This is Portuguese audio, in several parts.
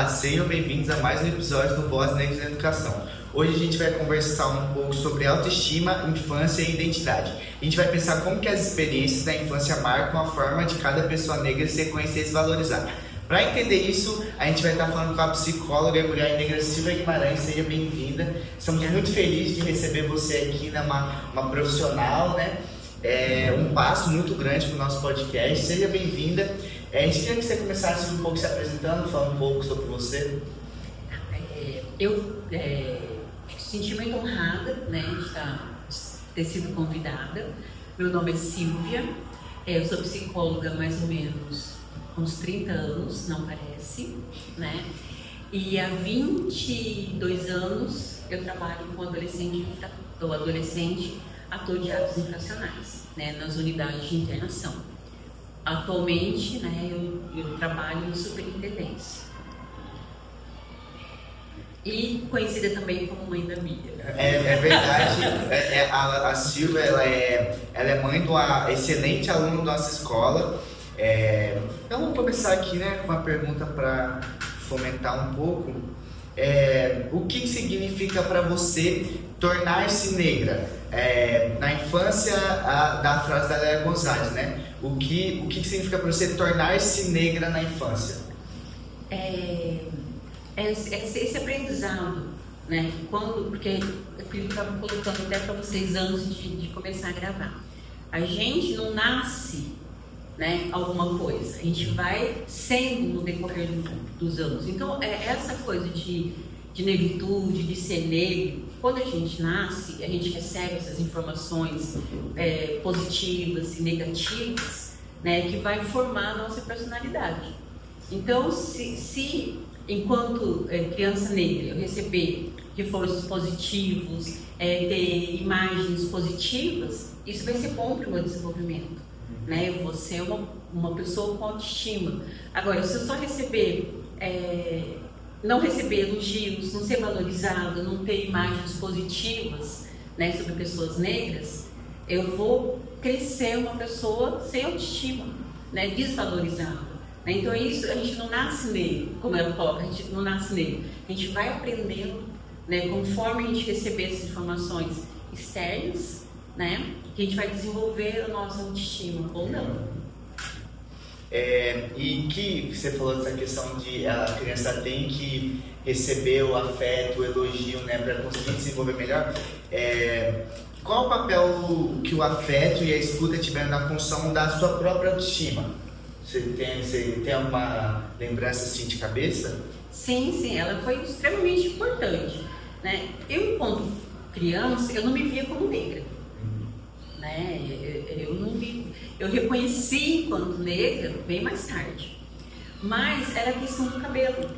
Olá, sejam bem-vindos a mais um episódio do Voz Negras na Educação. Hoje a gente vai conversar um pouco sobre autoestima, infância e identidade. A gente vai pensar como que as experiências da infância marcam a forma de cada pessoa negra se reconhecer e se valorizar. Para entender isso, a gente vai estar falando com a psicóloga e mulher negra Silvia Guimarães. Seja bem-vinda. Estamos muito felizes de receber você aqui, uma profissional, né? É um passo muito grande para o nosso podcast. Seja bem-vinda. A gente queria que você começasse um pouco se apresentando, falando um pouco sobre você. Eu senti muito honrada, né, de ter sido convidada. Meu nome é Silvia, eu sou psicóloga há mais ou menos uns 30 anos, não parece, né? E há 22 anos eu trabalho com adolescente ator de atos infracionais, né, nas unidades de internação. Atualmente, né, eu trabalho em superintendência. E conhecida também como mãe da Bia. É verdade, a Silvia ela é mãe de uma excelente aluna da nossa escola. Então vamos começar aqui, né, com uma pergunta para fomentar um pouco. O que significa para você tornar-se negra? Na infância, da frase da Léa Gonzalez, né? O que significa para você tornar-se negra na infância? Esse aprendizado, né? Porque aquilo que eu estava colocando até para vocês antes de começar a gravar. A gente não nasce, né, alguma coisa, a gente vai sendo no decorrer dos anos. Então, essa coisa de negritude, de ser negro, quando a gente nasce, a gente recebe essas informações positivas e negativas, né, que vai formar a nossa personalidade. Então, se enquanto criança negra eu receber reforços positivos, ter imagens positivas, isso vai ser bom para o meu desenvolvimento, né? Eu vou ser uma pessoa com autoestima. Agora, se eu só não receber elogios, não ser valorizado, não ter imagens positivas, né, sobre pessoas negras, eu vou crescer uma pessoa sem autoestima, né, desvalorizada. Então isso, a gente não nasce negro, como ela coloca, a gente não nasce negro. A gente vai aprendendo, né, conforme a gente receber essas informações externas, né, que a gente vai desenvolver a nossa autoestima ou não. E que você falou dessa questão de a criança tem que receber o afeto, o elogio, né, para conseguir desenvolver melhor. Qual o papel que o afeto e a escuta tiveram na construção da sua própria autoestima? Você tem alguma lembrança assim de cabeça? Sim, ela foi extremamente importante, né? Eu, enquanto criança, eu não me via como negra, né? Eu reconheci enquanto negra bem mais tarde, mas era a questão do cabelo,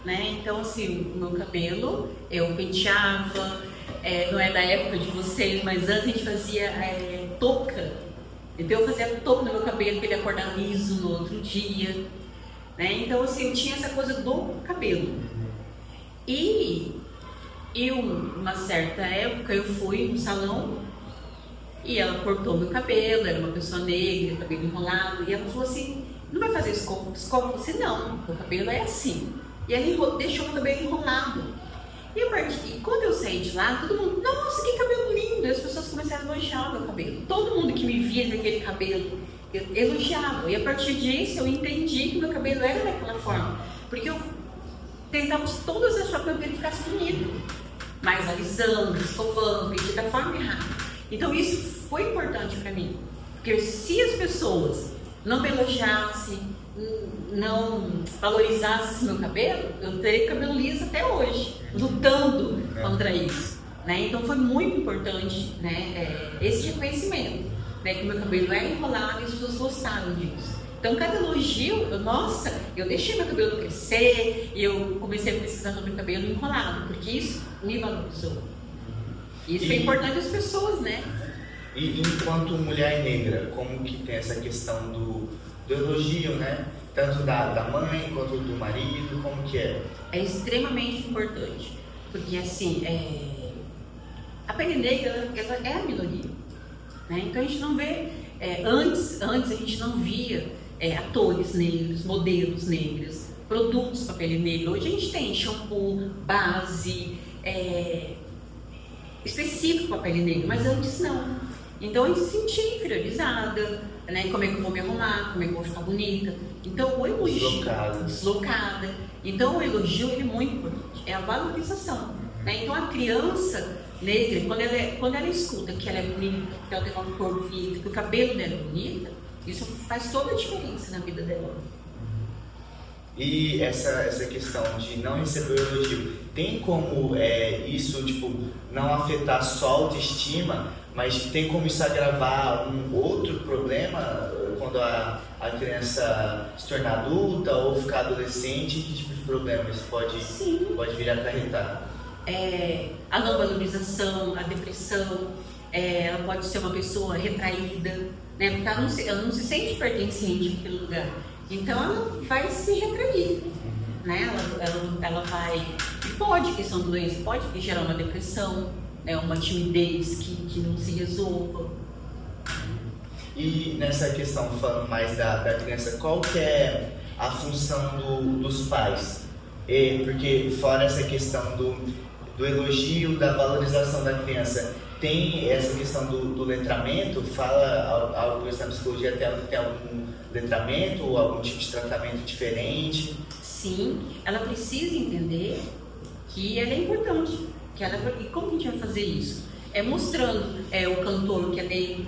né? Então, assim, o meu cabelo eu penteava, não é da época de vocês, mas antes a gente fazia touca. Então eu fazia touca no meu cabelo para ele acordar liso no outro dia, né? Então, assim, eu tinha essa coisa do cabelo. E uma certa época, eu fui no salão e ela cortou meu cabelo, era uma pessoa negra, cabelo enrolado, e ela falou assim: não vai fazer escova? Eu disse: não, meu cabelo é assim. E ela deixou meu cabelo enrolado. E quando eu saí de lá, todo mundo: nossa, que cabelo lindo! E as pessoas começaram a elogiar o meu cabelo. Todo mundo que me via daquele cabelo elogiava. E a partir disso eu entendi que meu cabelo era daquela forma. Porque eu tentava de todas as formas que meu cabelo ficasse bonito, mais alisando, escovando, da forma errada. Então isso foi importante para mim. Porque se as pessoas não me elogiassem, não valorizassem meu cabelo, eu teria cabelo liso até hoje, lutando contra isso, né? Então foi muito importante, né, esse reconhecimento, né, que meu cabelo era enrolado e as pessoas gostaram disso. Então cada elogio, eu deixei meu cabelo crescer e eu comecei a pesquisar sobre o cabelo enrolado, porque isso me valorizou. Isso é importante às pessoas, né? E enquanto mulher negra, como que tem essa questão do elogio, né? Tanto da mãe quanto do marido, como que é? É extremamente importante, porque assim, a pele negra, ela é a minoria, né? Então a gente não vê, antes a gente não via atores negros, modelos negras, produtos para pele negra. Hoje a gente tem shampoo, base, específico para pele negra, mas antes não. Então a gente se sentia inferiorizada, né? Como é que eu vou me arrumar, como é que eu vou ficar bonita. Então o elogio, deslocada. Então o elogio ele é muito importante, é a valorização, né? Então a criança negra, quando ela escuta que ela é bonita, que ela tem uma cor bonita, que o cabelo dela é bonito, isso faz toda a diferença na vida dela. E essa questão de não receber o elogio, tem como isso tipo, não afetar só a autoestima, mas tem como isso agravar um outro problema quando a criança se tornar adulta ou ficar adolescente? Que tipo de problema isso pode vir a acarretar? A não valorização, a depressão, ela pode ser uma pessoa retraída, né? Porque ela não se sente pertencente àquele lugar. Então ela vai se retrair, né? Ela vai. Pode que são doenças, pode que gerar uma depressão, né? Uma timidez que não se resolva. E nessa questão, falando mais da criança, qual que é a função dos pais? Porque fora essa questão do elogio, da valorização da criança, tem essa questão do letramento? Fala algo na psicologia, tem algum letramento ou algum tipo de tratamento diferente? Sim, ela precisa entender que ela é importante. E como a gente vai fazer isso? Mostrando o cantor que é negro,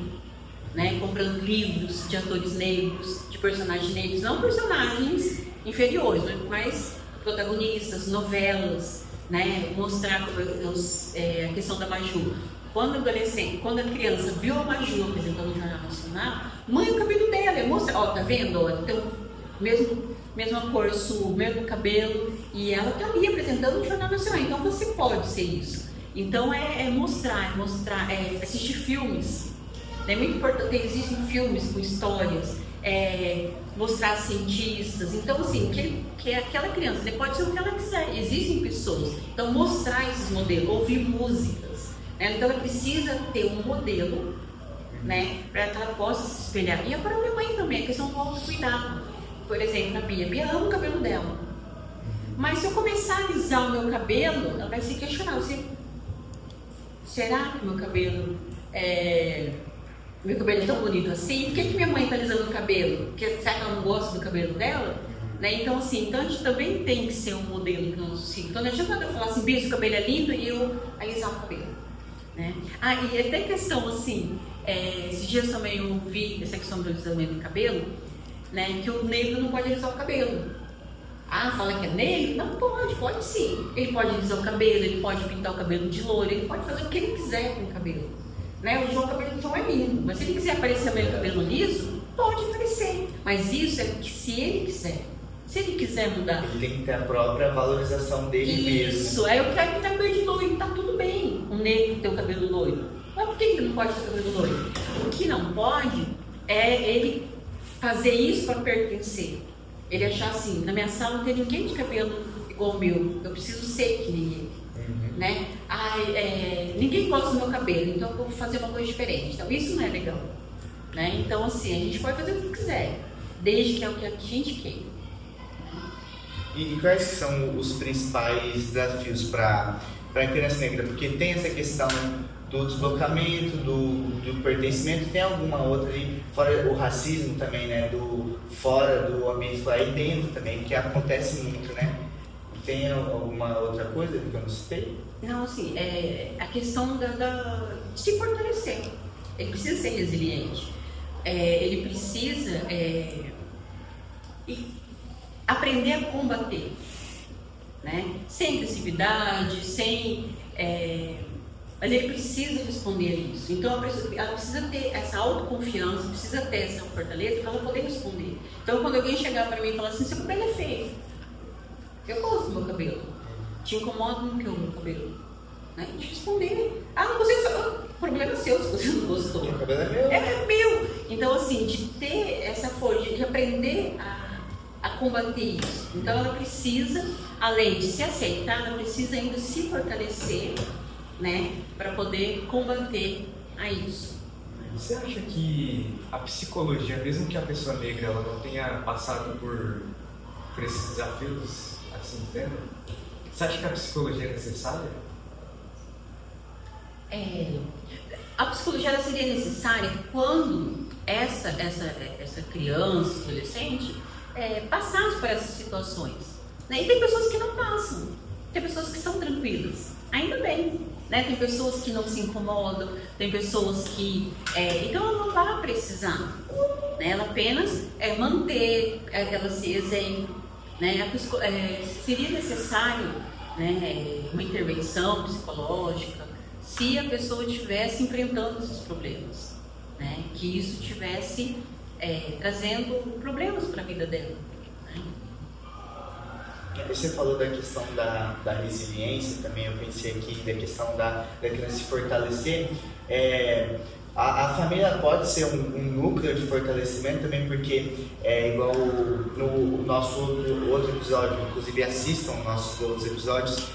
né? Comprando livros de atores negros, de personagens negros, não personagens inferiores, mas protagonistas, novelas, né? Mostrar a questão da Maju. Quando a criança viu a Maju apresentando no Jornal Nacional, mãe, o cabelo dela, mostra, ó, tá vendo? Ó, tem mesma cor sua, mesmo cabelo, e ela tá ali apresentando no Jornal Nacional, então você pode ser isso. Então mostrar, assistir filmes, é muito importante, existem filmes com histórias, mostrar cientistas, então assim, que aquela criança pode ser o que ela quiser, existem pessoas, então mostrar esses modelos, ouvir músicas, né? Então ela precisa ter um modelo, né, para que ela possa se espelhar. E a própria mãe também, a questão do autocuidado. Por exemplo, a Bia ama o cabelo dela, mas se eu começar a alisar o meu cabelo, ela vai se questionar, assim, será que meu cabelo é tão bonito assim? Por que minha mãe está alisando o cabelo? Porque, será que ela não gosta do cabelo dela? Né? Então, assim, a gente também tem que ser um modelo para o nosso filho. Então, não adianta eu falar assim, Bia, o cabelo é lindo, e eu alisar o cabelo. Né? E até questão, assim, esses dias também eu vi essa questão do alisamento do cabelo, né, que o negro não pode alisar o cabelo. Fala que é negro? Não pode sim. Ele pode alisar o cabelo, ele pode pintar o cabelo de loiro, ele pode fazer o que ele quiser com o cabelo. Né? O cabelo do João é lindo, mas se ele quiser aparecer meio cabelo liso, pode aparecer. Mas isso é que se ele quiser. Se ele quiser mudar. Ele tem que ter a própria valorização dele mesmo. Isso, eu quero pintar cabelo de loiro, tá tudo bem. Um negro ter o cabelo loiro. Mas por que ele não pode ter o cabelo loiro? O que não pode é ele fazer isso para pertencer. Ele achar assim, na minha sala não tem ninguém de cabelo igual o meu, eu preciso ser que ninguém. Né? Ninguém gosta do meu cabelo, então eu vou fazer uma coisa diferente. Então isso não é legal. Né? Então assim, a gente pode fazer o que quiser, desde que é o que a gente quer. E quais são os principais desafios para a criança negra? Porque tem essa questão do deslocamento, do pertencimento, tem alguma outra ali, fora o racismo também, né? Fora do ambiente escolar e dentro também, que acontece muito, né? Tem alguma outra coisa que eu não citei? Não, assim, a questão de se fortalecer. Ele precisa ser resiliente. Ele precisa aprender a combater, né? Sem agressividade, mas ele precisa responder a isso. Então ela precisa ter essa autoconfiança, precisa ter essa fortaleza para ela poder responder. Então quando alguém chegar para mim e falar assim, seu cabelo é feio, eu gosto do meu cabelo, te incomoda no que é o meu cabelo? Né? A gente responder, não gostei, o problema é seu se você não gostou. O cabelo é meu. É meu. Então assim, de ter essa força, de aprender a combater isso. Então ela precisa, além de se aceitar, ela precisa ainda se fortalecer, né, para poder combater a isso. Você acha que a psicologia, mesmo que a pessoa negra ela não tenha passado por para esses desafios assim tendo? Você acha que a psicologia é necessária? A psicologia ela seria necessária quando essa criança, adolescente, passasse por essas situações. Né? E tem pessoas que não passam, tem pessoas que são tranquilas, ainda bem. Né? Tem pessoas que não se incomodam, tem pessoas que... então ela não vai precisar, né? Ela apenas manter, ela ser exemplo. Né? Seria necessário, né, uma intervenção psicológica se a pessoa estivesse enfrentando esses problemas, né? Que isso estivesse trazendo problemas para a vida dela. Né? Você falou da questão da resiliência também, eu pensei aqui da questão da criança se fortalecer. A família pode ser um núcleo de fortalecimento também, porque igual no nosso outro episódio, inclusive assistam nossos outros episódios,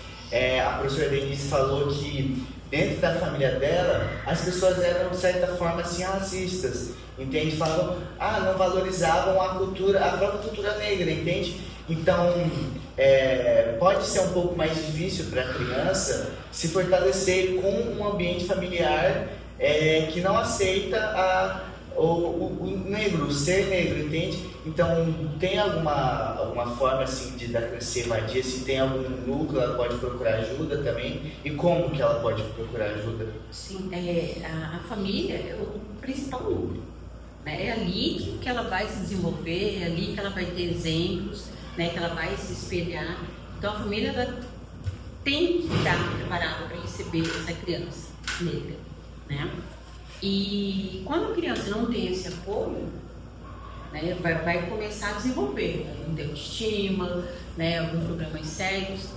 a professora Denise falou que dentro da família dela, as pessoas eram de certa forma assim racistas, entende? Falavam, não valorizavam a própria cultura negra, entende? Então, pode ser um pouco mais difícil para a criança se fortalecer com um ambiente familiar que não aceita o negro, o ser negro, entende? Então, tem alguma forma assim da criança se evadir? Se tem algum núcleo, ela pode procurar ajuda também? E como que ela pode procurar ajuda? Sim, a família é o principal núcleo. Né? É ali que ela vai se desenvolver, é ali que ela vai ter exemplos, né, que ela vai se espelhar. Então a família ela tem que estar preparada para receber essa criança negra, né? E quando a criança não tem esse apoio, né, vai começar a desenvolver não ter autoestima, né, alguns problemas sérios.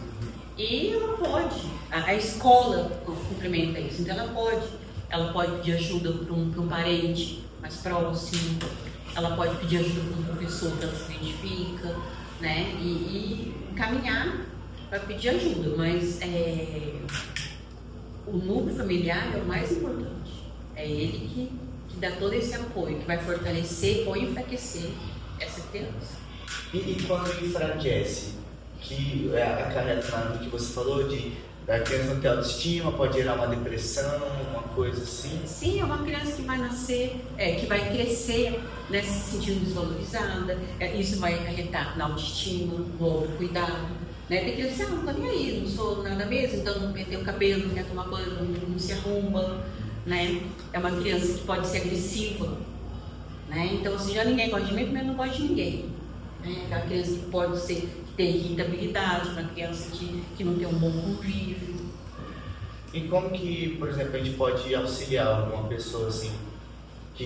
E ela pode, a escola complementa isso, então ela pode pedir ajuda para um parente mais próximo, ela pode pedir ajuda para um professor que ela se identifica, né? E caminhar para pedir ajuda, mas o núcleo familiar é o mais importante. É ele que dá todo esse apoio, que vai fortalecer ou enfraquecer essa criança. E quando enfraquece, que acarreta no que você falou a criança não ter autoestima, pode gerar uma depressão, uma coisa assim? Sim, é uma criança que vai nascer, que vai crescer, né, se sentindo desvalorizada. Isso vai acarretar na autoestima, no autocuidado. Né? Tem criança que não tô nem aí, não sou nada mesmo, então não penteia o cabelo, não quer tomar banho, não se arruma. Né? É uma criança que pode ser agressiva. Né? Então, assim, já ninguém gosta de mim, mas não gosta de ninguém. Né? Aquela criança que pode ser... ter irritabilidade, uma criança que não tem um bom convívio. E como que, por exemplo, a gente pode auxiliar alguma pessoa assim, que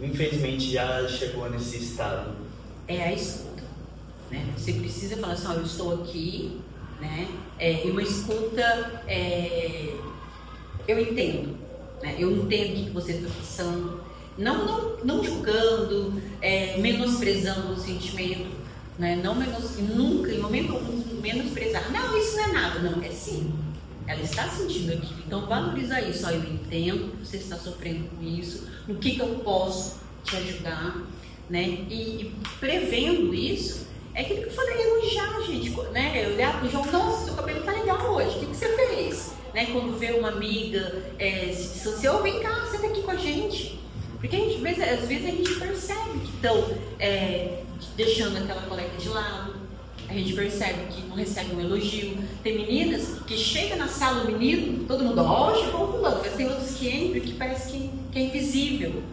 infelizmente já chegou nesse estado? É a escuta, né? Você precisa falar assim, eu estou aqui, né? E uma escuta, eu entendo, né? Eu entendo o que você está pensando, não julgando, menosprezando o sentimento. Né? Nunca, em momento algum, menosprezar. Não, isso não é nada. Não, é sim. Ela está sentindo aquilo. Então, valorizar isso. Eu entendo que você está sofrendo com isso. No que eu posso te ajudar. Né? E prevendo isso, é aquilo que eu falei, elogiar, gente. Né? Eu olhar para o João, nossa, seu cabelo está legal hoje. O que você fez? Né? Quando vê uma amiga, se eu vem cá, você está aqui com a gente. Porque às vezes a gente percebe que estão deixando aquela colega de lado, a gente percebe que não recebe um elogio. Tem meninas que chegam na sala, o menino, todo mundo, chegou o fulano, mas tem outros que entram que parece que é invisível,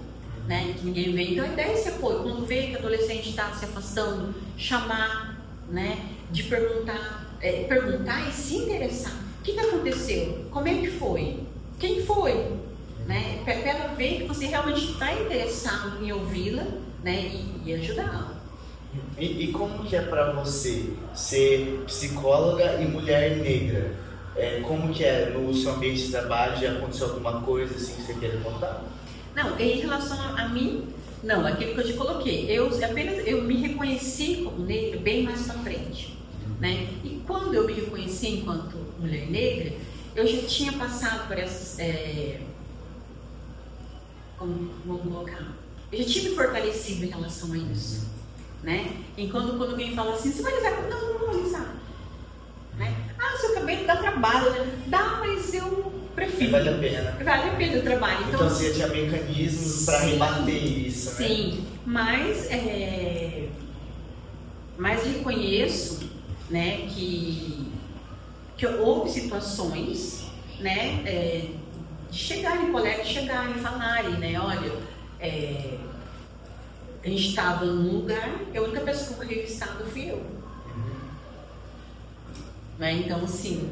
né? Que ninguém vê. Então, a ideia é esse apoio. Quando vê que o adolescente está se afastando, chamar, né? De perguntar e se interessar. O que aconteceu? Como é que foi? Quem foi? Né? Para ela ver que você realmente está interessado em ouvi-la, né? E ajudá-la. E como que é para você ser psicóloga e mulher negra? Como que é no seu ambiente de trabalho? Já aconteceu alguma coisa assim que você queira contar? Não, em relação a mim, não, aquilo que eu te coloquei. Eu me reconheci como negra bem mais para frente, né? E quando eu me reconheci enquanto mulher negra, eu já tinha passado por essas... como vamos colocar? Eu já tinha me fortalecido em relação a isso. né? E quando alguém fala assim, você vai alisar? Não, não vou alisar. Né? Ah, seu cabelo dá trabalho, né? Dá, mas eu prefiro. Vale a pena. Vale a pena o trabalho. Então você tinha mecanismos para rebater isso, né? Sim, mas reconheço, né, que houve situações, né, de chegarem, colegas chegarem e falarem, né, olha, a gente estava num lugar, a única pessoa que eu falei o estado fui eu. Né? Então, assim,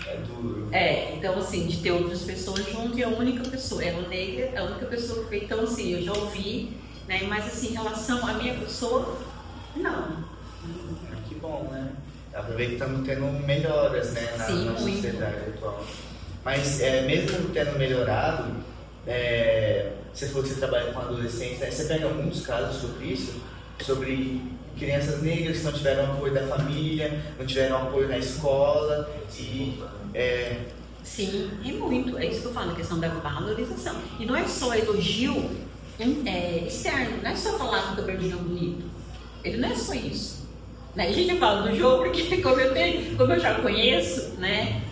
é duro. Então, assim, de ter outras pessoas junto e a única pessoa, ela negra, a única pessoa que fez. Então, assim, eu já ouvi, né? Mas, assim, em relação à minha pessoa, não. Que bom, né? Dá pra ver que estamos tendo melhoras, né, na sociedade atual. Mas, mesmo tendo melhorado, você falou que você trabalha com adolescentes, né? Você pega alguns casos sobre isso? Sobre crianças negras que não tiveram apoio da família, não tiveram apoio na escola e... Sim, e muito. É isso que eu falo, a questão da valorização. E não é só elogio externo, não é só falar que o cabelo é bonito. Ele não é só isso. Né? A gente fala do jogo porque, como eu já conheço, né?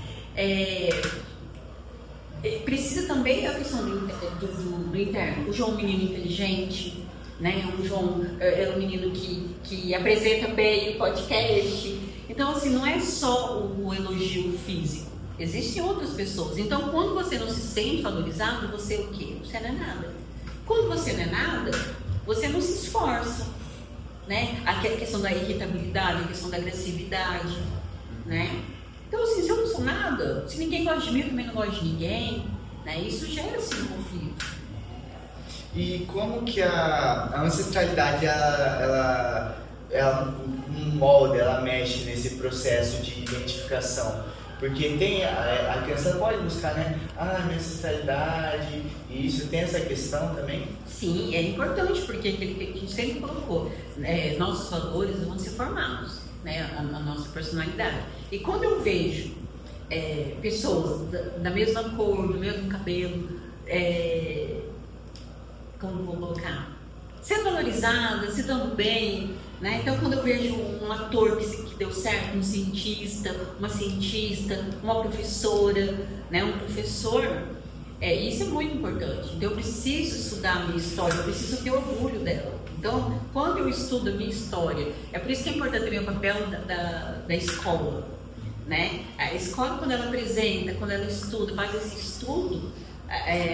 Precisa também a questão do interno. O João é um menino inteligente, né? O João é um menino que apresenta bem o podcast. Então, assim, não é só o elogio físico. Existem outras pessoas. Então, quando você não se sente valorizado, você é o quê? Você não é nada. Quando você não é nada, você não se esforça, né? A questão da irritabilidade, a questão da agressividade, né? Então, assim, se eu não sou nada, se ninguém gosta de mim, eu também não gosto de ninguém, né? Isso gera, assim, um conflito. E como que a ancestralidade, ela molda, ela mexe nesse processo de identificação? Porque tem, a criança pode buscar, né? Minha ancestralidade, e isso tem essa questão também? Sim, é importante, porque aquilo que a gente sempre colocou, nossos valores vão ser formados, né? A nossa personalidade. E quando eu vejo pessoas da mesma cor, do mesmo cabelo, como vou colocar, ser valorizada, se dando bem, né? Então, quando eu vejo um ator que deu certo, um cientista, uma professora, né? Um professor, isso é muito importante. Então, eu preciso estudar a minha história, eu preciso ter orgulho dela. Então, quando eu estudo a minha história, é por isso que é importante também o papel da escola, né? A escola, quando ela apresenta, quando ela estuda, faz esse estudo,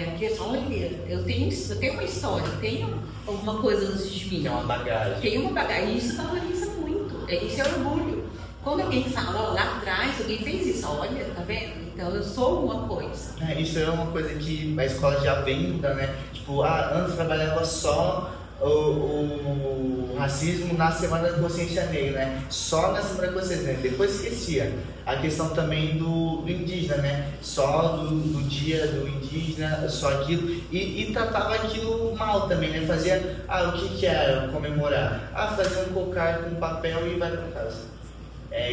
porque olha, eu tenho uma história, eu tenho alguma coisa antes de mim. Tem uma bagagem. Tem uma bagagem. E isso valoriza muito. Isso é orgulho. Quando alguém fala, lá atrás, alguém fez isso, olha, tá vendo? Então eu sou uma coisa. Isso é uma coisa que a escola já vem, né? Tipo, antes trabalhava só o racismo na Semana da Consciência Negra, né? Só na Semana da Consciência Negra. Depois esquecia a questão também do indígena, né? Só do dia do indígena, só aquilo. E tratava aquilo mal também, né? Fazia, o que era comemorar? Fazer um cocar com papel e vai para casa.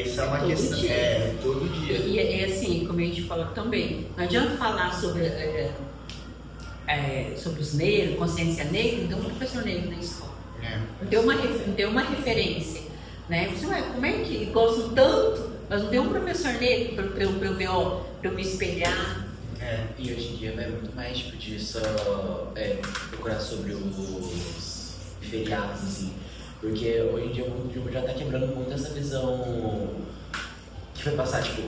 Isso é uma questão. Dia. Todo dia. E assim, como a gente fala também, não adianta falar sobre os negros, consciência negra, então um professor negro na escola. Não deu uma referência, né? Você, como é que gostam tanto, mas não deu um professor negro para eu me espelhar? E hoje em dia vai muito mais tipo de só procurar sobre os feriados, assim. Porque hoje em dia o mundo já tá quebrando muito essa visão que foi passar, tipo,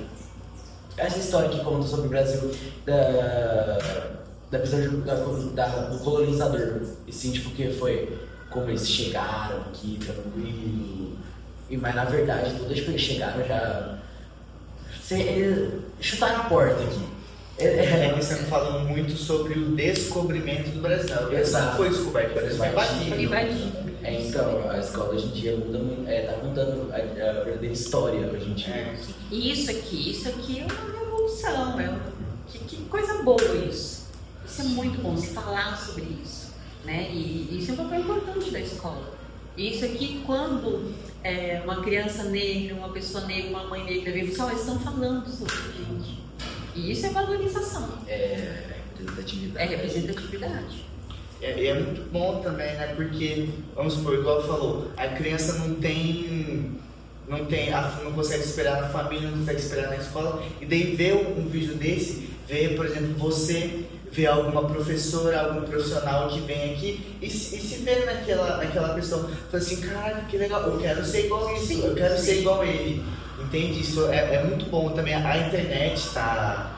essa história que conta sobre o Brasil da visão do colonizador, e sim, tipo, que foi como eles chegaram aqui, tranquilo, mas na verdade, todos eles chegaram já, eles chutaram a porta aqui. Você não falou muito sobre o descobrimento do Brasil. O Brasil não foi descoberto, o Brasil foi invadido. Então, a escola hoje em dia muda muito, tá contando a verdadeira história hoje em dia. E isso aqui é uma revolução, que coisa boa isso. Isso é muito bom, se falar sobre isso, né? E isso é um papel importante da escola. Isso aqui, quando uma criança negra, uma pessoa negra, uma mãe negra vê, eles estão falando sobre a gente. E isso é valorização. Representatividade. É representatividade. É muito bom também, né? Porque, vamos supor, igual falou, a criança não consegue esperar na família, não consegue esperar na escola, e daí ver um vídeo desse, ver, por exemplo, você ver alguma professora, algum profissional que vem aqui e se ver naquela pessoa, fala assim, caraca, que legal, eu quero ser igual isso, eu quero ser igual ele, entende? Isso é muito bom também. A internet tá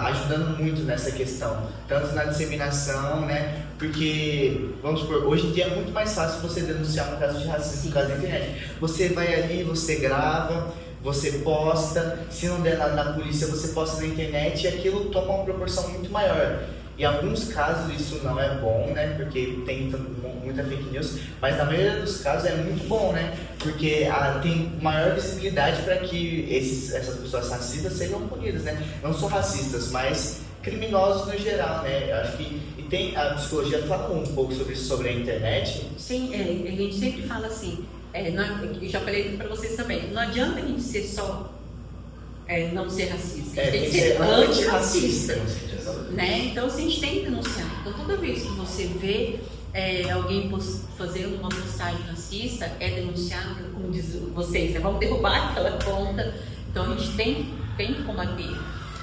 ajudando muito nessa questão, tanto na disseminação, né? Porque, vamos supor, hoje em dia é muito mais fácil você denunciar um caso de racismo no caso da internet. Você vai ali, você grava, você posta, se não der nada na polícia, você posta na internet e aquilo toma uma proporção muito maior. Em alguns casos isso não é bom, né? Porque tem muita fake news, mas na maioria dos casos é muito bom, né? Porque tem maior visibilidade para que essas pessoas racistas sejam punidas, né? Não só racistas, mas criminosos no geral, né? Eu acho que a psicologia fala um pouco sobre isso, sobre a internet. Sim, a gente sempre fala assim, eu já falei para vocês também, não adianta a gente ser só não ser racista, a gente tem que ser antirracista, né? Então, assim, a gente tem que denunciar. Então, toda vez que você vê alguém fazendo uma postagem racista, é denunciado, como diz vocês, né? Vamos derrubar aquela conta. Então, a gente tem que combater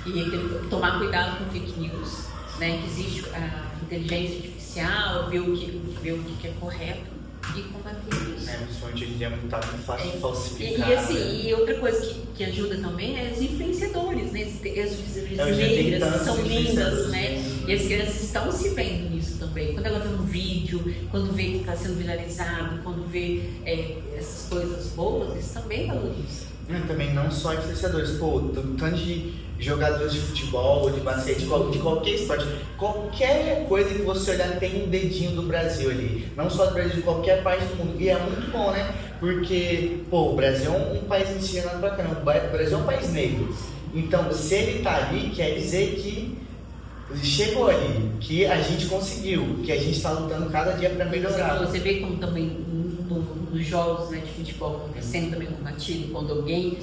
e tomar cuidado com fake news, né? Que existe a inteligência artificial, ver o que é correto e combater isso. Principalmente hoje em dia é muito fácil de falsificar. E outra coisa que ajuda também é os influenciadores, né? As negras que são lindas, né? E as crianças estão se vendo nisso também. Quando ela vê um vídeo, quando vê que está sendo viralizado, quando vê essas coisas boas, isso também valoriza. Também não só influenciadores, tanto de jogadores de futebol, de basquete, de qualquer esporte, qualquer coisa que você olhar tem um dedinho do Brasil ali, não só do Brasil, de qualquer parte do mundo, e é muito bom, né? Porque, o Brasil é um país miscigenado pra caramba, o Brasil é um país negro, então se ele tá ali, quer dizer que chegou ali, que a gente conseguiu, que a gente está lutando cada dia para melhorar. Você vê como também nos jogos, né, de futebol acontecendo também combatido, quando alguém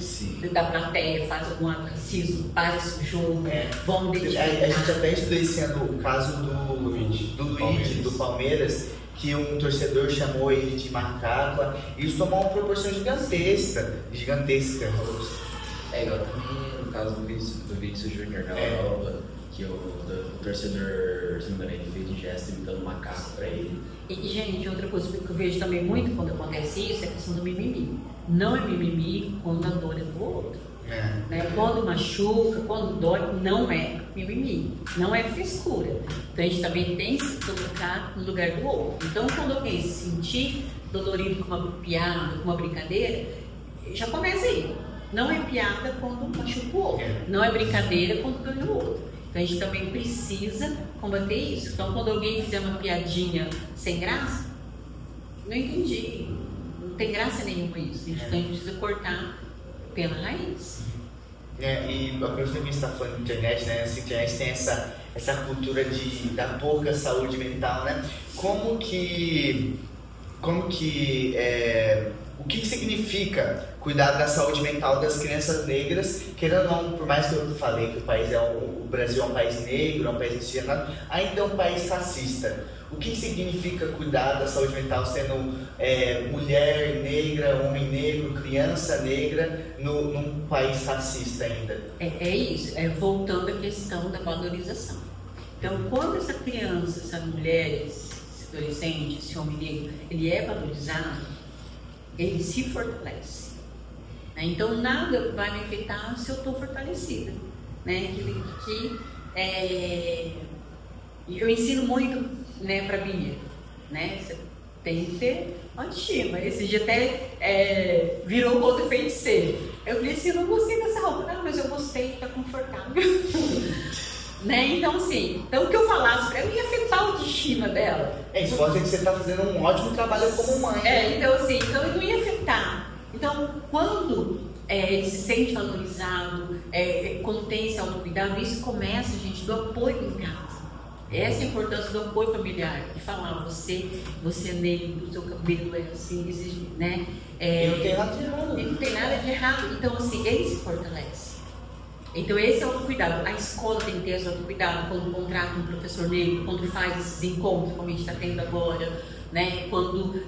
da plateia faz algum ato racismo, para o jogo, vão dedicar. A gente até estudou esse ano o caso do Luigi, do Palmeiras, que um torcedor chamou ele de macaco, e isso tomou uma proporção gigantesca. Igual também no caso do Vinícius Júnior na Europa, que o torcedor, se não me engano, ele fez um gesto imitando um macaco pra ele. E, gente, outra coisa que eu vejo também muito quando acontece isso é a questão do mimimi. Não é mimimi quando a dor é do outro. Né? Quando machuca, quando dói, não é mimimi. Não é frescura. Então a gente também tem que se colocar no lugar do outro. Então, quando alguém se sentir dolorido com uma piada, com uma brincadeira, já começa aí. Não é piada quando machuca o outro. Não é brincadeira quando dói o outro. Então a gente também precisa combater isso. Então, quando alguém fizer uma piadinha sem graça, não entendi, não tem graça nenhuma isso. A gente precisa cortar pela raiz. E a professora que está falando de internet, né? Essa internet tem essa cultura da pouca saúde mental, né? O que significa cuidar da saúde mental das crianças negras, querendo ou não, por mais que eu falei que o Brasil é um país negro, é um país miscigenado, ainda é um país racista. O que significa cuidar da saúde mental sendo mulher negra, homem negro, criança negra, num país racista ainda? É isso, voltando à questão da valorização. Então, quando essa criança, essa mulher, esse adolescente, esse homem negro, ele é valorizado, ele se fortalece. Né? Então, nada vai me afetar se eu estou fortalecida. Né? Eu ensino muito, né, para a Bia. Né? Você tem que ter autoestima. Esse dia até virou todo feiticeiro. Eu falei assim, eu não gostei dessa roupa. Não, mas eu gostei, está confortável. Né? Então, assim, o que eu falasse para ela ia afetar a autoestima dela. Isso pode ser que você está fazendo um ótimo trabalho como mãe. Então, assim, eu não ia afetar. Então, quando ele se sente valorizado, quando tem esse autocuidado, isso começa, gente, do apoio em casa. Essa é a importância do apoio familiar, de falar, você é negro, o seu cabelo é assim, exige, né? E não tem nada de errado. E não tem nada de errado. Então, assim, ele se fortalece. Então esse é o autocuidado. A escola tem que ter esse autocuidado quando contrata um professor negro, quando faz esses encontros, como a gente está tendo agora, né? Quando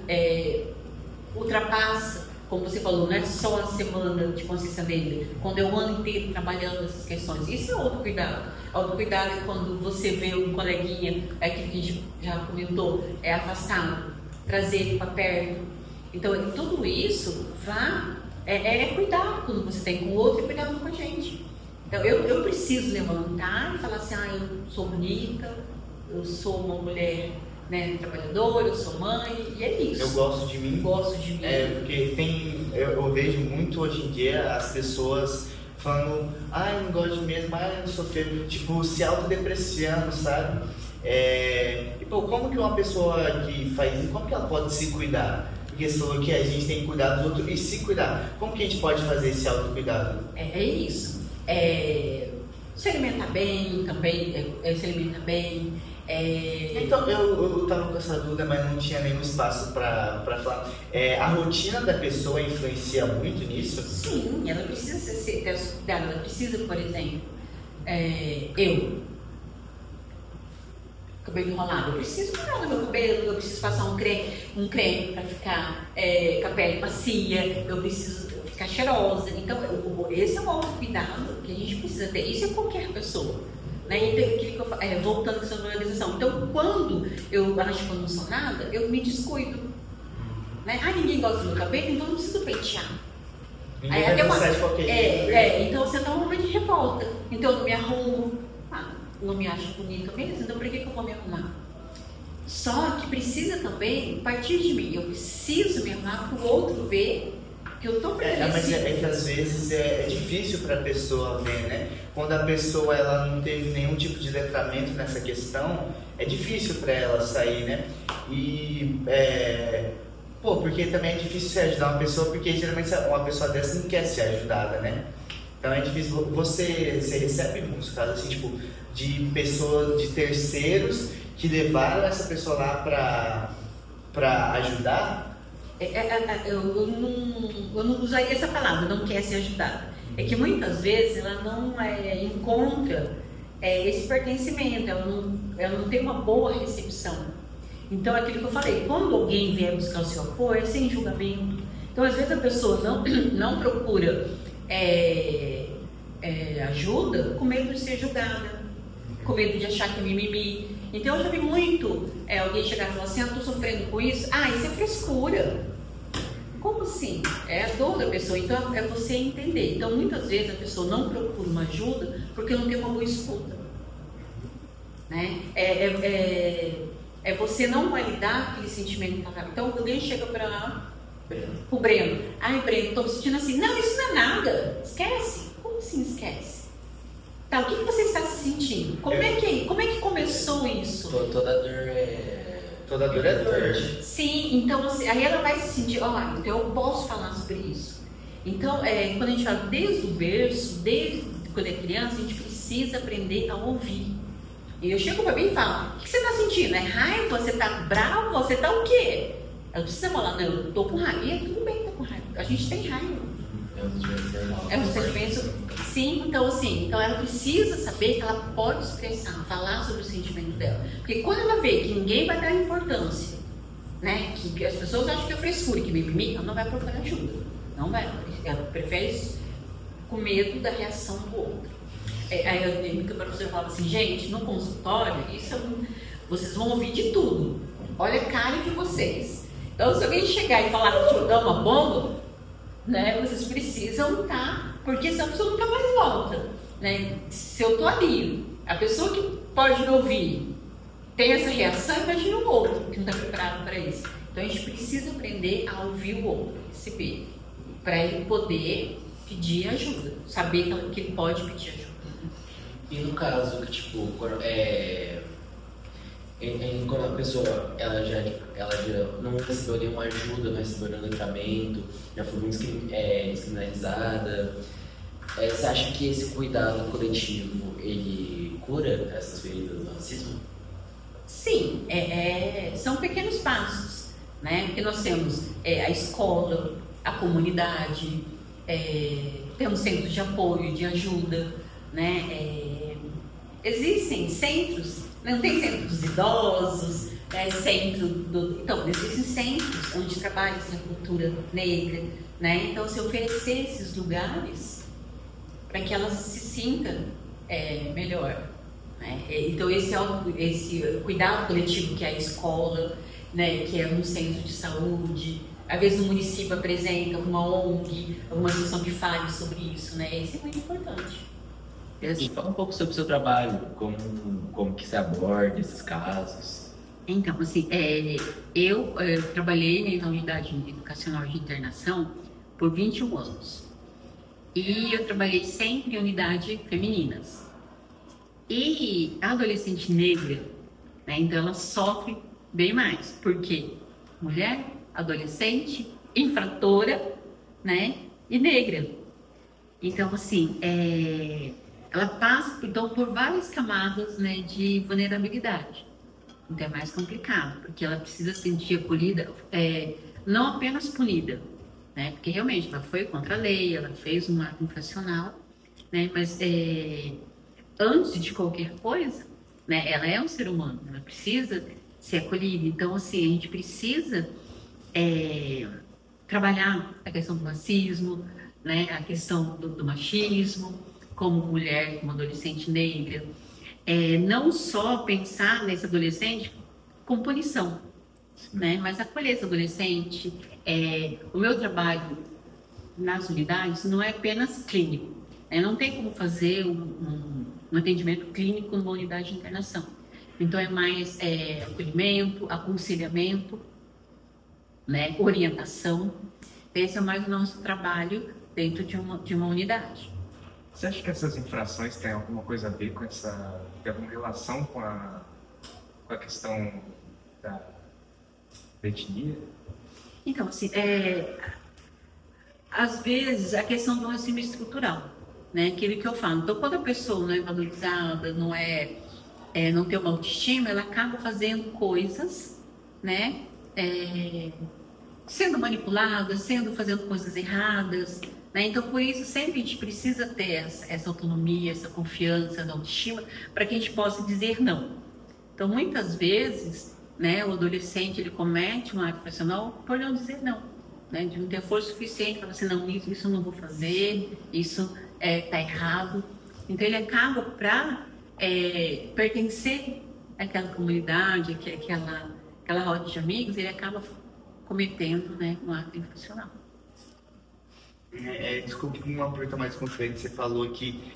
ultrapassa, como você falou, não é só a semana de consciência negra, quando é o ano inteiro trabalhando essas questões. Isso é autocuidado. Autocuidado é quando você vê um coleguinha, é aquilo que a gente já comentou, é afastado, trazer ele para perto. Então tudo isso é cuidado quando você tem com o outro e cuidado com a gente. Então, eu preciso levantar e falar assim, eu sou bonita, eu sou uma mulher, né, trabalhadora, eu sou mãe, e é isso. Eu gosto de mim. Gosto de mim. Porque eu vejo muito hoje em dia as pessoas falando, eu não gosto de mim mesmo, eu não sou feio, tipo, se autodepreciando, sabe? E pô, como que uma pessoa que faz isso, como que ela pode se cuidar? Porque você falou que a gente tem que cuidar dos outros e se cuidar. Como que a gente pode fazer esse autocuidado? É isso. Se alimentar bem também, se alimentar bem. Então, eu estava com essa dúvida, mas não tinha nenhum espaço para falar. A rotina da pessoa influencia muito nisso? Sim, ela precisa ter esse cuidado. Ela precisa, por exemplo, cabelo enrolado, eu preciso cuidar do meu cabelo, eu preciso passar um creme para ficar com a pele macia, eu preciso ficar cheirosa. Então, esse é um autocuidado que a gente precisa ter. Isso é qualquer pessoa. Né? Então, aquilo que eu falo, voltando com essa valorização. Então, quando eu acho que eu não sou nada, eu me descuido. Né? Ninguém gosta do meu cabelo, então eu não preciso pentear. Ninguém vai pensar de qualquer jeito. Então você tá um momento de revolta. Então eu não me arrumo, não me acho bonita mesmo, então por que eu vou me arrumar? Só que precisa também partir de mim. Eu preciso me arrumar para o outro ver que eu estou feliz. Mas é que às vezes é difícil para a pessoa ver, né? Quando a pessoa ela não teve nenhum tipo de letramento nessa questão, é difícil para ela sair, né? Porque também é difícil se ajudar uma pessoa, porque geralmente uma pessoa dessa não quer ser ajudada, né? Então é difícil. Você recebe muitos casos assim, tipo, de pessoas, de terceiros que levaram essa pessoa lá para ajudar? Eu não usaria essa palavra, não quer ser ajudada. É que muitas vezes ela não encontra esse pertencimento, ela não tem uma boa recepção. Então, aquilo que eu falei, quando alguém vier buscar o seu apoio, é sem julgamento. Então, às vezes a pessoa não procura ajuda com medo de ser julgada, com medo de achar que é mimimi. Então, eu já vi muito alguém chegar e falar assim, eu estou sofrendo com isso. Isso é frescura. Como assim? É a dor da pessoa. Então, é você entender. Então, muitas vezes a pessoa não procura uma ajuda porque não tem uma boa escuta. Né? Você não validar aquele sentimento. Então, alguém chega para o Breno. Breno, estou me sentindo assim. Não, isso não é nada. Esquece. Como assim esquece? Tá, o que você está se sentindo? Como é que começou isso? Toda dor é dor. Sim, então aí ela vai se sentir, então eu posso falar sobre isso. Então, quando a gente fala desde o berço, desde quando é criança, a gente precisa aprender a ouvir. E eu chego para mim e falo, o que você está sentindo? É raiva? Você está bravo? Você está o quê? Ela precisa falar, não, eu estou com raiva. E tudo bem, tá com raiva. A gente tem raiva. É um sentimento. Sim, então ela precisa saber que ela pode expressar, falar sobre o sentimento dela. Porque quando ela vê que ninguém vai dar importância, né? Que as pessoas acham que é frescura, que mimimi, ela não vai procurar ajuda. Não vai. Ela prefere com medo da reação do outro. Aí eu lembro que o professor falava assim, gente, no consultório, vocês vão ouvir de tudo. Olha a cara de vocês. Então, se alguém chegar e falar que te dá uma bomba, né, vocês precisam porque senão a pessoa nunca mais volta, né? Se eu tô ali, a pessoa que pode me ouvir tem essa reação, imagina o outro que não está preparado para isso. Então a gente precisa aprender a ouvir o outro, receber, para ele poder pedir ajuda, saber que ele pode pedir ajuda. E no caso que quando a pessoa ela já não recebeu nenhuma ajuda, não recebeu nenhum letramento, já foi muito descriminalizada, você acha que esse cuidado coletivo ele cura essas feridas do racismo? Sim, são pequenos passos, né? Porque nós temos a escola, a comunidade, temos centros de apoio, de ajuda, né? Existem centros, não tem centro dos idosos, então existem centros onde trabalha essa cultura negra, né? Então se oferecer esses lugares para que elas se sintam melhor, né? Então esse cuidado coletivo que é a escola, né? Que é um centro de saúde, às vezes o município apresenta alguma ONG, alguma instituição que fale sobre isso, né? Isso é muito importante. E assim, fala um pouco sobre o seu trabalho, como que você aborda esses casos. Então, assim, eu trabalhei na unidade educacional de internação por 21 anos. E eu trabalhei sempre em unidade femininas. E a adolescente negra, né, então ela sofre bem mais, porque mulher, adolescente, infratora, né, e negra. Então, assim, ela passa então, por várias camadas, né, de vulnerabilidade. Então é mais complicado, porque ela precisa se sentir acolhida, não apenas punida, né, porque realmente ela foi contra a lei, ela fez um ato infracional, né, mas antes de qualquer coisa, né, ela é um ser humano, ela precisa ser acolhida. Então, assim, a gente precisa trabalhar a questão do racismo, né, a questão do machismo, como mulher, como adolescente negra, não só pensar nesse adolescente com punição, né, mas acolher esse adolescente. O meu trabalho nas unidades não é apenas clínico, não tem como fazer um atendimento clínico numa unidade de internação. Então é mais acolhimento, aconselhamento, né, orientação. Esse é mais o nosso trabalho dentro de uma unidade. Você acha que essas infrações têm alguma coisa a ver com tem alguma relação com a questão da etnia? Então, assim, às vezes a questão do racismo estrutural, né, aquilo que eu falo. Então, quando a pessoa não é valorizada, não tem uma autoestima, ela acaba fazendo coisas, né, sendo manipulada, fazendo coisas erradas, né? Então, por isso, sempre a gente precisa ter essa autonomia, essa confiança, essa autoestima, para que a gente possa dizer não. Então, muitas vezes, né, o adolescente ele comete um ato infracional por não dizer não, né, de não ter força suficiente para você não, isso eu não vou fazer, isso está errado. Então, ele acaba para pertencer àquela comunidade, aquela roda de amigos, ele acaba cometendo, né, um ato infracional. Desculpe, uma pergunta mais concreta. Você falou que,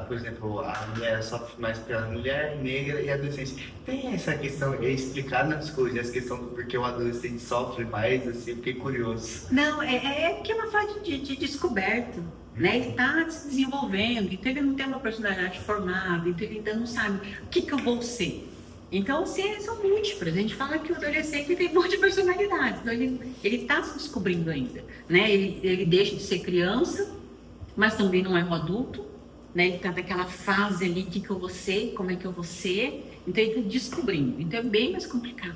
por exemplo, a mulher sofre mais pela mulher negra e adolescente. Tem essa questão explicada na psicologia, essa questão do porquê o adolescente sofre mais, assim, eu fiquei curioso. Não, que é uma fase de descoberta, né? Ele está se desenvolvendo, então ele não tem uma personalidade formada, então ele ainda não sabe o que eu vou ser. Então, são múltiplas. A gente fala que o adolescente tem muitas personalidades. Então, ele está se descobrindo ainda, né? Ele deixa de ser criança, mas também não é um adulto, né? Ele está naquela fase ali, o que eu vou ser, como é que eu vou ser. Então, ele está descobrindo. Então, é bem mais complicado.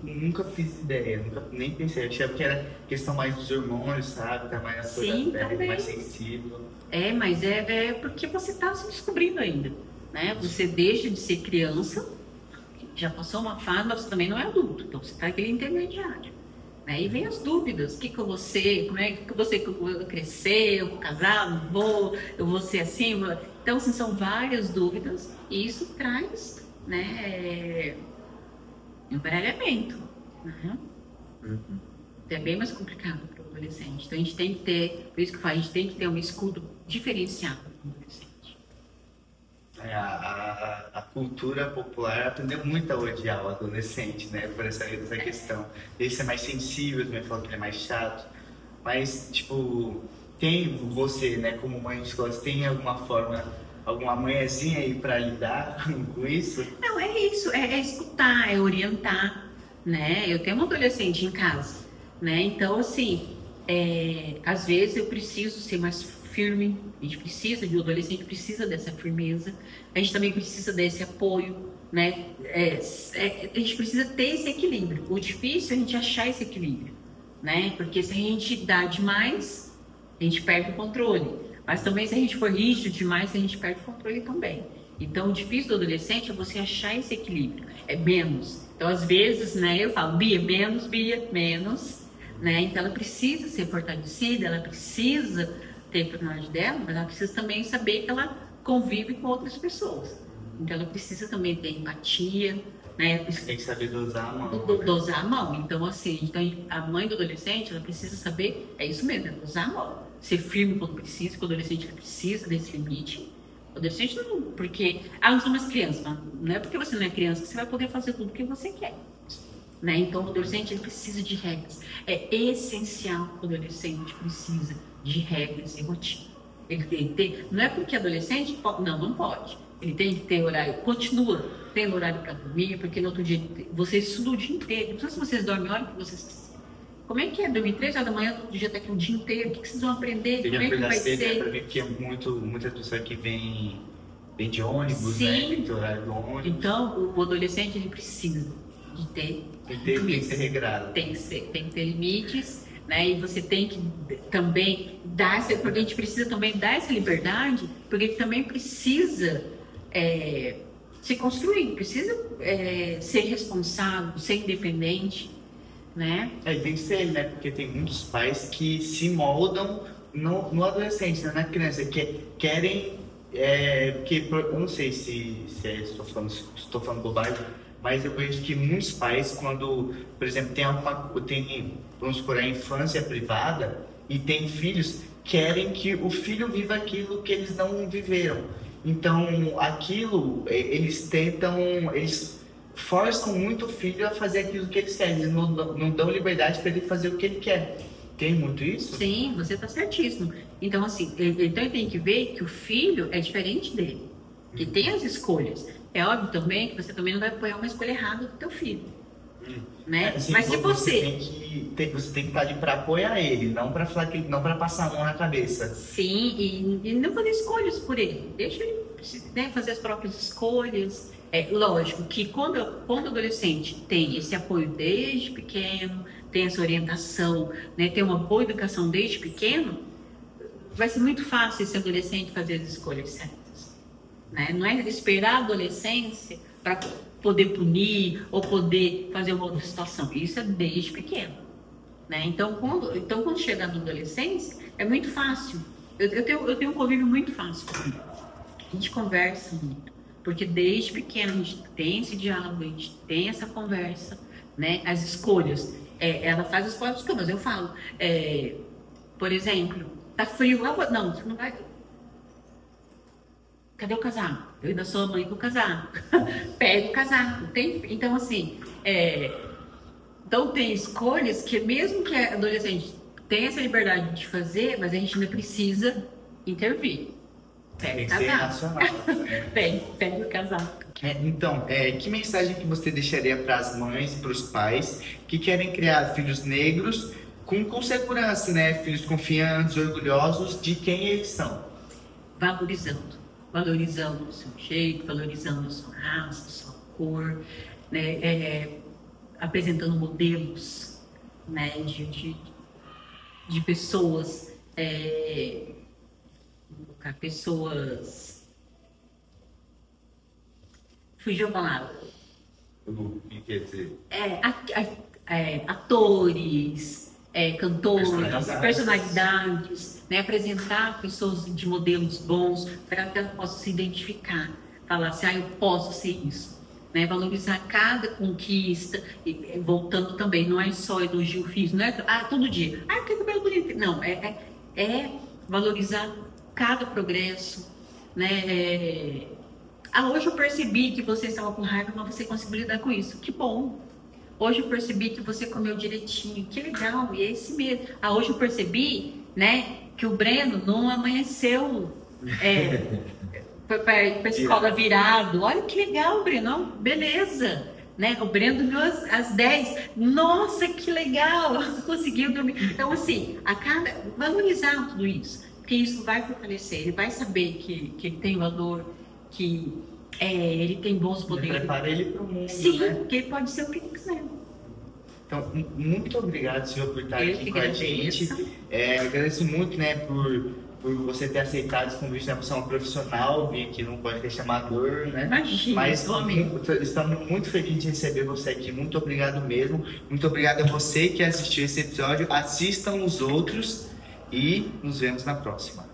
Nunca fiz ideia, nem pensei. Eu achava que era questão mais dos hormônios, sabe? Tá mais na sua pele, mais sensível. Mas é porque você está se descobrindo ainda. Né? Você deixa de ser criança, já passou uma fase, mas você também não é adulto, então você está aquele intermediário. Né? E vem as dúvidas: o que eu vou ser, como é que eu vou crescer, eu vou casar, não vou, eu vou ser assim. Então, assim, são várias dúvidas e isso traz, né, embaralhamento. Né? É bem mais complicado para o adolescente. Então, a gente tem que ter, por isso que eu falo, a gente tem que ter um escudo diferenciado para o adolescente. A cultura popular aprendeu muito a odiar o adolescente, né, por essa questão. Ele ser mais sensível, também falou que ele é mais chato. Mas, tipo, tem você, né, como mãe de escola, você tem alguma forma, alguma manhãzinha aí para lidar com isso? Não, é isso, é escutar, é orientar, né? Eu tenho um adolescente em casa, né? Então, assim, às vezes eu preciso ser mais firme, a gente precisa, o adolescente precisa dessa firmeza, a gente também precisa desse apoio, né? A gente precisa ter esse equilíbrio. O difícil é a gente achar esse equilíbrio, né? Porque se a gente dá demais, a gente perde o controle. Mas também se a gente for rígido demais, a gente perde o controle também. Então, o difícil do adolescente é você achar esse equilíbrio, é menos. Então, às vezes, né, eu falo, Bia, menos, né? Então, ela precisa ser fortalecida, ela precisa ter a personalidade dela, mas ela precisa também saber que ela convive com outras pessoas. Então, ela precisa também ter empatia, né? Tem que saber dosar a mão. Dosar a mão. Então, assim, então, a mãe do adolescente, ela precisa saber, é isso mesmo, é dosar a mão. Ser firme quando precisa, quando o adolescente precisa desse limite. O adolescente não, porque, não sou mais criança, mas não é porque você não é criança que você vai poder fazer tudo o que você quer. Né? Então, o adolescente ele precisa de regras. É essencial que o adolescente precisa de regras e rotina. Ele tem que ter, não é porque adolescente, não pode. Ele tem que ter horário, continua tendo horário para dormir, porque no outro dia você estuda o dia inteiro. Não sei se vocês dormem a hora que vocês... Como é que é? Dormir 3 horas da manhã, todo dia até aqui o dia inteiro? O que vocês vão aprender? Como é que vai ser? Para mim, porque muita pessoa que vem de ônibus, Sim. né? Tem que ter horário do ônibus. Então, o adolescente ele precisa de ter limites. Tem que ser regrado. Tem que ter limites, né? E você tem que também dar, porque a gente precisa também dar essa liberdade, porque ele também precisa se construir, precisa ser responsável, ser independente. Né? Tem que ser, né? Porque tem muitos pais que se moldam no adolescente, né? Na criança, que querem, porque eu não sei se estou falando bobagem, mas eu vejo que muitos pais, quando, por exemplo, vamos supor, a infância privada e tem filhos, querem que o filho viva aquilo que eles não viveram. Então, aquilo, eles forçam muito o filho a fazer aquilo que eles querem, eles não dão liberdade para ele fazer o que ele quer. Tem muito isso? Sim, você está certíssimo. Então, assim, ele tem que ver que o filho é diferente dele, que tem as escolhas. É óbvio também que você também não vai apoiar uma escolha errada do teu filho. Né? Sim, mas se você tem que estar ali para apoiar ele, não para falar não para passar a mão na cabeça. Sim, e não fazer escolhas por ele. Deixa ele, né, fazer as próprias escolhas. Lógico que quando o adolescente tem esse apoio desde pequeno, tem essa orientação, né, tem uma boa educação desde pequeno, vai ser muito fácil esse adolescente fazer as escolhas certas. Né? Não é esperar a adolescência para poder punir ou poder fazer uma outra situação. Isso é desde pequeno. Né? Então, quando chegar na adolescência, é muito fácil. Eu tenho um convívio muito fácil com ele. A gente conversa muito. Porque desde pequeno a gente tem esse diálogo, a gente tem essa conversa, né? As escolhas. Ela faz as próprias escolhas. Eu falo, por exemplo, tá frio. Não, você não vai... Cadê o casaco? Eu ainda sou a mãe do casaco. Pega o casaco. Então, assim, então tem escolhas que mesmo que a adolescente tenha essa liberdade de fazer, mas a gente ainda precisa intervir. Pega o casaco. Pega o casaco. Então, que mensagem que você deixaria para as mães e para os pais que querem criar filhos negros com segurança, né? Filhos confiantes, orgulhosos de quem eles são? Valorizando o seu jeito, valorizando a sua raça, a sua cor, né? Apresentando modelos, né? de pessoas, pessoas... Fugiu a palavra. O que quer dizer? Atores, cantores, personalidades, né? Apresentar pessoas de modelos bons para que ela possa se identificar, falar assim, eu posso ser isso, né? Valorizar cada conquista, e voltando também, não é só elogio físico, não é todo dia, que cabelo bonito, não, é valorizar cada progresso, né? Hoje eu percebi que você estava com raiva, mas você conseguiu lidar com isso, que bom. Hoje eu percebi que você comeu direitinho, que legal, e é esse mesmo. Hoje eu percebi, né, que o Breno não amanheceu para a escola virado. Olha que legal, Breno, beleza. Né? O Breno dormiu às 10. Nossa, que legal, conseguiu dormir. Então, assim, valorizar tudo isso, porque isso vai fortalecer. Ele vai saber que ele tem valor, que ele tem bons poderes. Prepara ele para o mundo. Sim, né? que ele pode ser o que ele quiser. Então, muito obrigado, senhor, por estar aqui com a gente. Agradeço muito, né, por você ter aceitado esse convite, né? Você é um profissional, vi que não pode deixar amador, né? Imagina, Mas amigo. estamos muito felizes de receber você aqui. Muito obrigado mesmo. Muito obrigado a você que assistiu esse episódio. Assistam os outros e nos vemos na próxima.